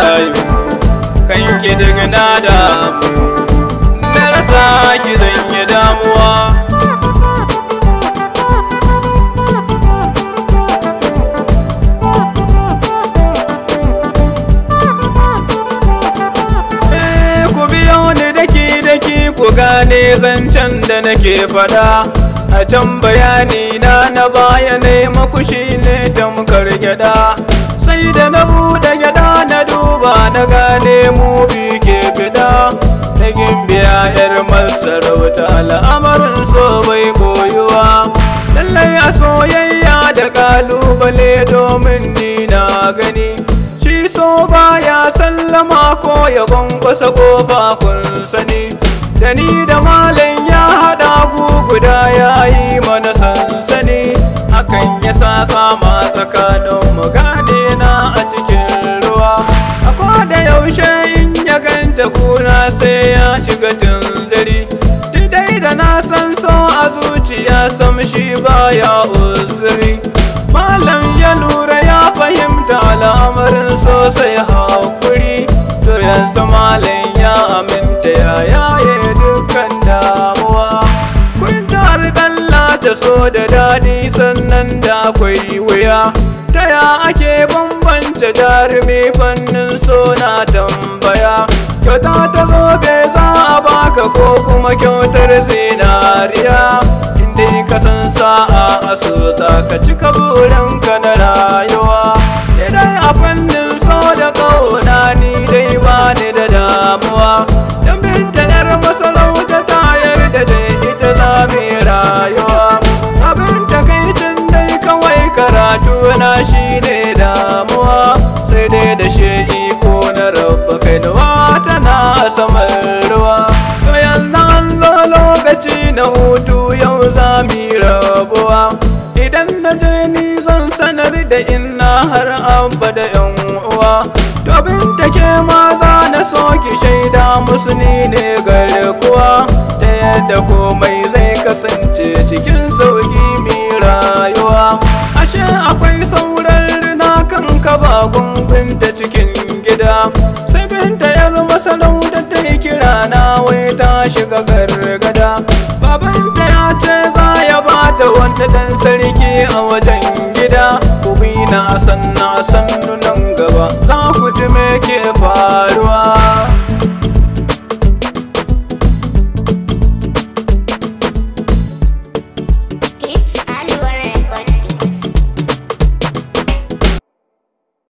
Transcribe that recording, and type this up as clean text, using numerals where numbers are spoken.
rayu kan ki duk na damu na rasa ki zan yi damuwa. Ku biyo ni daki ku gane zancen da nake fada. A can bayani na baya ne makushi ne tamkar gyada. Sai da na buɗe gyada na duba na gane mu bi ke fida. Na gimbiya yar masarauta al'amarin so bai boyuwa. Lallai a soyayya da kalubale domin ni na gani. Shi so baya sallama ko ya kwankwasa kofa kun sani. Da ni da malam ya haɗa guda ya yi mana sansani. Hakan ya sa kama tsakanin mu gane na a cikin ruwa. A da yaushe in ya ganta kuna sai ya shiga tunzari. Didai da na san so a zuciya sam shi baya uzuri. Malam ya lura ya fahimta al'amarin sosai haƙuri. To yanzu malam ya aminta ya yaye dukkan damuwa. Kun tar kalla ta so da daɗi sannan da akwai wuya. Ta ya ake bambanta jarumi fannin so na tambaya. Kyauta ta zobe za a baka ko kuma kyautar zinariya. Inda ka san sa'a a so za ka cika burinka na rayuwa. Idan a fannin so da ƙauna ni dai ba ni da damuwa. Dan binta yar masarauta ta yarda da ita za mu rayuwa. Abin takaicin dai kawai karatu na shi ne damuwa. Sai dai da shi iko na rabba kai nawa tana saman ruwa. To yanzu an zo lokaci na hutu yau za mu rabuwa. Idan na je ni zan sanar da inna har abada yan uwa. To binta ke ma za na so ki shaida musu ni ne garkuwa. Ta yadda komai zai kasance cikin sauki mi rayuwa. Ashe akwai sauran rina kan kaba binta cikin gida. Sai binta yar masalauta ta yi kira na wai ta shiga gargada. Babanta ya ce za ya bata wanda dan sarki a wajen gida. Ku bi na sannu nan gaba za ku ji me ke faruwa.